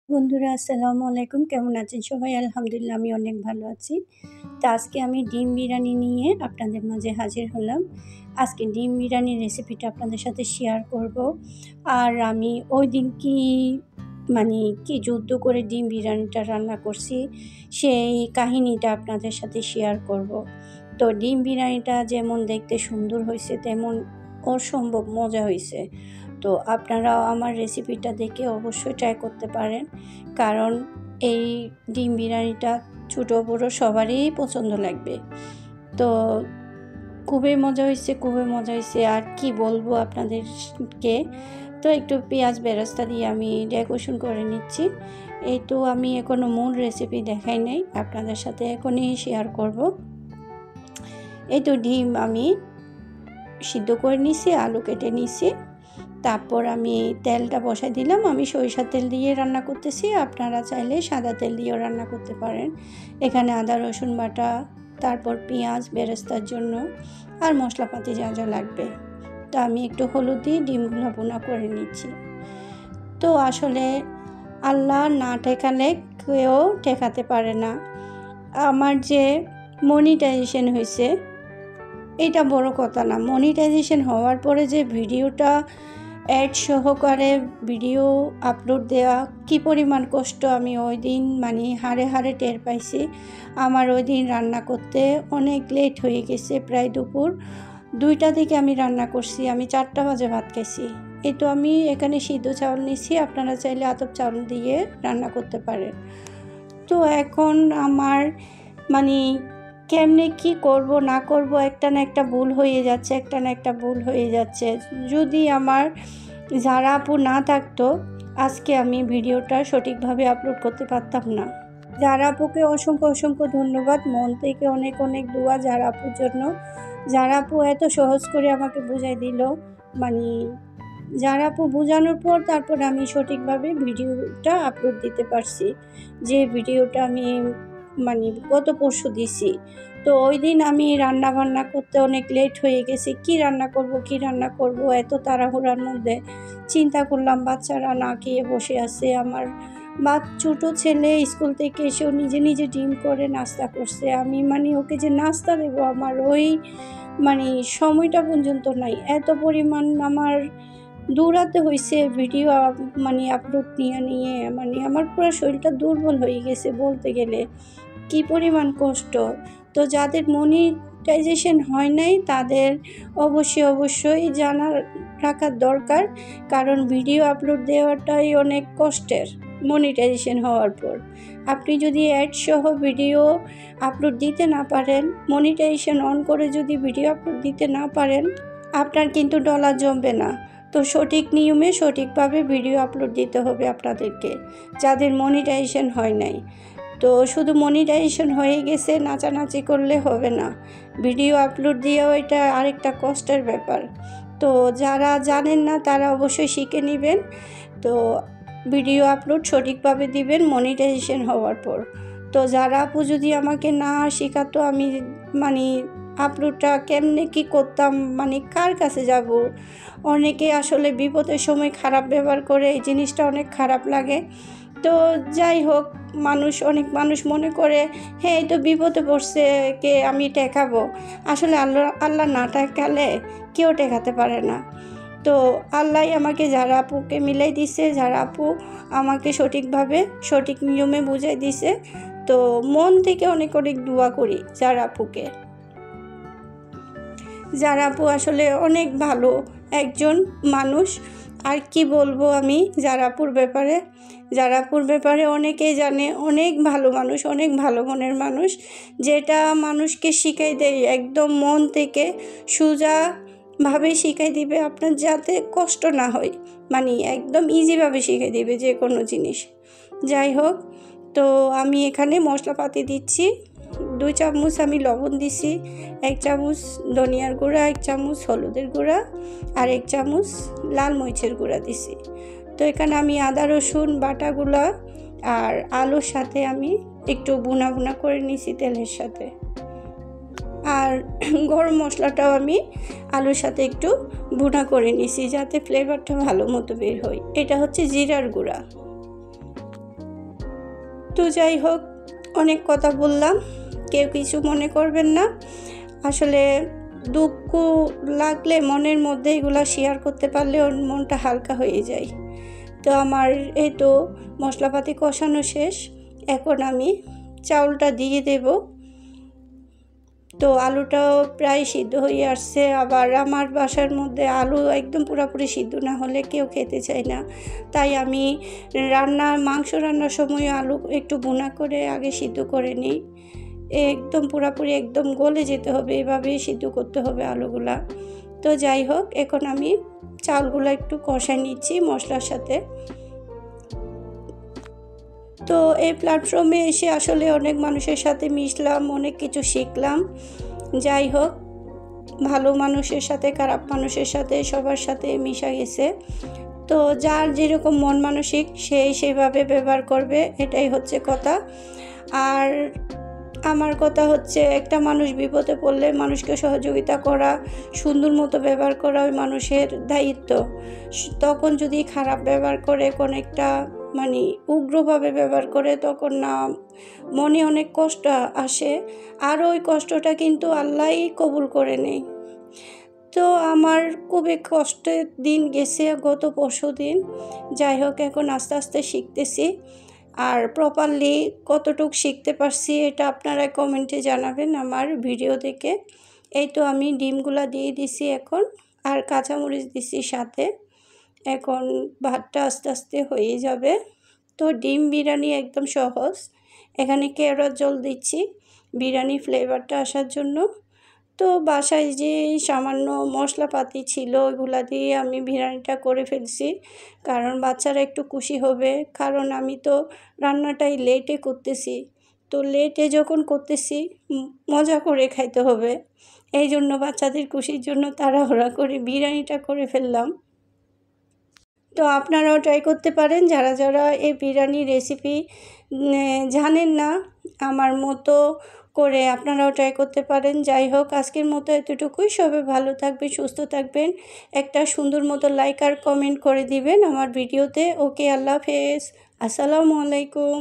বন্ধুরা আসসালামু আলাইকুম। কেমন আছেন সবাই? আলহামদুলিল্লাহ আমি অনেক ভালো আছি। তো আজকে আমি ডিম বিরিয়ানি নিয়ে আপনাদের মাঝে হাজির হলাম। আজকে ডিম বিরিয়ানির রেসিপিটা আপনাদের সাথে শেয়ার করব। আর আমি ওইদিন কি যুদ্ধ করে ডিম বিরিয়ানিটা রান্না করছি, সেই কাহিনীটা আপনাদের সাথে শেয়ার করব। তো ডিম বিরিয়ানিটা যেমন দেখতে সুন্দর হইছে, তেমন অসম্ভব মজা হইছে। তো আপনারাও আমার রেসিপিটা দেখে অবশ্যই ট্রাই করতে পারেন, কারণ এই ডিম বিরিয়ানিটা ছোটো বড়ো সবারই পছন্দ লাগবে। তো খুবই মজা হয়েছে আর কি বলবো আপনাদেরকে। তো একটু পেঁয়াজ বেরেস্তা দিয়ে আমি ডেকোরেশন করে নিচ্ছি। এই তো আমি এখনও মূল রেসিপি দেখাই নাই, আপনাদের সাথে এখনই শেয়ার করব। এই তো ডিম আমি সিদ্ধ করে নিছি, আলু কেটে নিছি, তারপর আমি তেলটা বসাই দিলাম। আমি সরিষার তেল দিয়ে রান্না করতেছি, আপনারা চাইলে সাদা তেল দিয়েও রান্না করতে পারেন। এখানে আদা রসুন বাটা, তারপর পেঁয়াজ বেরেস্তার জন্য আর মশলাপাতি যা যা লাগবে। তো আমি একটু হলুদ দিয়ে ডিমগুলো ভুনা করে নিচ্ছি। তো আসলে আল্লাহ না ঠেকালে কেউ ঠেকাতে পারে না। আমার যে মনিটাইজেশন হয়েছে এটা বড় কথা না, মনিটাইজেশন হওয়ার পরে যে ভিডিওটা অ্যাড সহকারে ভিডিও আপলোড দেওয়া কি পরিমাণ কষ্ট আমি ওই দিন হাড়ে হাড়ে টের পাইছি। আমার ওই দিন রান্না করতে অনেক লেট হয়ে গেছে, প্রায় দুপুর 2টা দিকে আমি রান্না করছি, আমি 4টা বাজে ভাত খাইছি। এই তো আমি এখানে সিদ্ধ চাউল নিছি, আপনারা চাইলে আতপ চাউল দিয়ে রান্না করতে পারেন। তো এখন আমার কেমনে কি করব না করব একটা না একটা ভুল হয়ে যাচ্ছে। যদি আমার যারা আপু না থাকতো, আজকে আমি ভিডিওটা সঠিকভাবে আপলোড করতে পারতাম না। যারা আপুকে অসংখ্য ধন্যবাদ, মন থেকে অনেক অনেক দোয়া যারা আপুর জন্য। যারা আপু এত সহজ করে আমাকে বুঝাই দিল, যারা আপু বোঝানোর পর তারপর আমি সঠিকভাবে ভিডিওটা আপলোড দিতে পারছি। যে ভিডিওটা আমি গত পরশু দিছি। তো ওই দিন আমি রান্না বান্না করতে অনেক লেট হয়ে গেছে। কি রান্না করব এত তাড়াহুড়ার মধ্যে চিন্তা করলাম বাচ্চারা না খেয়ে বসে আছে। আমার ছোটো ছেলে স্কুল থেকে এসেও নিজে নিজে ডিম করে নাস্তা করছে। আমি ওকে যে নাস্তা দেবো, আমার ওই সময়টা পর্যন্ত নাই। এত পরিমাণ আমার দৌড়াতে হয়েছে ভিডিও আপলোড নিয়ে আমার পুরো শরীরটা দুর্বল হয়ে গেছে বলতে গেলে। কি পরিমাণ কষ্ট। তো যাদের মনিটাইজেশন হয় নাই তাদের অবশ্যই রাখার দরকার, কারণ ভিডিও আপলোড দেওয়াটাই অনেক কষ্টের। মনিটাইজেশন হওয়ার পর আপনি যদি অ্যাড সহ ভিডিও আপলোড দিতে না পারেন, মনিটাইজেশন অন করে যদি ভিডিও আপলোড দিতে না পারেন, আপনার কিন্তু ডলার জমবে না। তো সঠিক নিয়মে সঠিকভাবে ভিডিও আপলোড দিতে হবে আপনাদেরকে, যাদের মনিটাইজেশন হয় নাই। তো শুধু মনিটাইজেশন হয়ে গেছে নাচানাচি করলে হবে না, ভিডিও আপলোড দিয়েও এটা আরেকটা কষ্টের ব্যাপার। তো যারা জানেন না তারা অবশ্যই শিখে নেবেন। তো ভিডিও আপলোড সঠিকভাবে দিবেন মনিটাইজেশন হওয়ার পর। তো যারা আপু যদি আমাকে না শেখাতো, আমি আপলোডটা কেমনে কি করতাম, কার কাছে যাব। অনেকে আসলে বিপদের সময় খারাপ ব্যবহার করে, এই জিনিসটা অনেক খারাপ লাগে। তো যাই হোক, অনেক মানুষ মনে করে হ্যাঁ এই তো বিপদে পড়ছে, কে আমি ঠেকাবো। আসলে আল্লাহ না ঠেকালে কেউ ঠেকাতে পারে না। তো আল্লাহ আমাকে যারা আপুকে মিলাই দিছে, যারা আপু আমাকে সঠিকভাবে সঠিক নিয়মে বুঝাই দিছে। তো মন থেকে অনেক অনেক দোয়া করি যারা আপুকে। যারা আপু আসলে অনেক ভালো একজন মানুষ। আর কি বলবো আমি জারাপুর ব্যাপারে অনেকেই জানে, অনেক ভালো মানুষ, অনেক ভালো মনের মানুষ, যেটা মানুষকে শিখাই দেয় একদম মন থেকে সোজাভাবে শিখাই দিবে আপনার, যাতে কষ্ট না হয়। একদম ইজিভাবে শিখাই দিবে যে কোনো জিনিস। যাই হোক, তো আমি এখানে মশলাপাতি দিচ্ছি। 2 চামচ আমি লবণ দিছি, 1 চামচ ধনিয়ার গুঁড়া, 1 চামচ হলুদের গুঁড়া আর 1 চামচ লাল মরিচের গুঁড়া দিছি। তো এখানে আমি আদা রসুন বাটাগুলা আর আলুর সাথে আমি একটু ভুনা করে নিছি তেলের সাথে। আর গরম মশলাটাও আমি আলুর সাথে একটু ভুনা করে নিছি, যাতে ফ্লেভারটা ভালো মতো বের হয়। এটা হচ্ছে জিরার গুঁড়া। তো যাই হোক, অনেক কথা বললাম, কেউ কিছু মনে করবেন না। আসলে দুঃখ লাগলে মনের মধ্যে এগুলো শেয়ার করতে পারলে ওর মনটা হালকা হয়ে যায়। তো আমার এই তো মশলাপাতি কষানো শেষ, এখন আমি চাউলটা দিয়ে দেব। তো আলুটাও প্রায় সিদ্ধ হয়ে আসছে। আবার আমার বাসার মধ্যে আলু একদম পুরোপুরি সিদ্ধ না হলে কেউ খেতে চায় না, তাই আমি মাংস রান্নার সময় আলু একটু ভুনা করে আগে সিদ্ধ করে নিই। একদম পুরোপুরি একদম গলে যেতে হবে, এভাবেই সিদ্ধ করতে হবে আলুগুলা। তো যাই হোক, এখন আমি চালগুলো একটু কষাই নিচ্ছি মশলার সাথে। তো এই প্ল্যাটফর্মে এসে আসলে অনেক মানুষের সাথে মিশলাম, অনেক কিছু শিখলাম। যাই হোক, ভালো মানুষের সাথে খারাপ মানুষের সাথে সবার সাথে মিশা গেছে। তো যার যেরকম মন মানসিক সেভাবে ব্যবহার করবে, এটাই হচ্ছে কথা। আর আমার কথা হচ্ছে, একটা মানুষ বিপদে পড়লে মানুষকে সহযোগিতা করা, সুন্দর মতো ব্যবহার করা ওই মানুষের দায়িত্ব। তখন যদি খারাপ ব্যবহার করে, কোনো একটা উগ্রভাবে ব্যবহার করে, তখন না মনে অনেক কষ্ট আসে, আর ওই কষ্টটা কিন্তু আল্লাহই কবুল করে নেয়। তো আমার খুবই কষ্টের দিন গেছে গত পরশু দিন। যাই হোক, এখন আস্তে আস্তে শিখতেছি। আর প্রপারলি কতটুকু শিখতে পারছি এটা আপনারা কমেন্টে জানাবেন আমার ভিডিও দেখে। এই তো আমি ডিমগুলা দিয়ে দিছি এখন, আর কাঁচামরিচ দিছি সাথে। এখন ভাতটা আস্তে আস্তে হয়ে যাবে। তো ডিম বিরিয়ানি একদম সহজ। এখানে কেওড়ার জল দিচ্ছি বিরিয়ানি ফ্লেভারটা আসার জন্য। তো বাসায় যে সামান্য মশলাপাতি ছিল ওইগুলা দিয়ে আমি বিরিয়ানিটা করে ফেলছি, কারণ বাচ্চারা একটু খুশি হবে। কারণ আমি তো রান্নাটাই লেটে করতেছি, তো লেটে যখন করতেছি মজা করে খাইতে হবে। এই জন্য বাচ্চাদের খুশির জন্য তাড়াহুড়া করে বিরিয়ানিটা করে ফেললাম। তো আপনারাও ট্রাই করতে পারেন, যারা যারা এই বিরিয়ানি রেসিপি জানেন না আমার মতো করে, আপনারাও ট্রাই করতে পারেন। যাই হোক, আজকের মতো এতটুকুই। সবাই ভালো থাকবেন, সুস্থ থাকবেন। একটা সুন্দর মতো লাইক আর কমেন্ট করে দিবেন আমার ভিডিওতে। ওকে, আল্লাহ হাফেজ, আসসালামু আলাইকুম।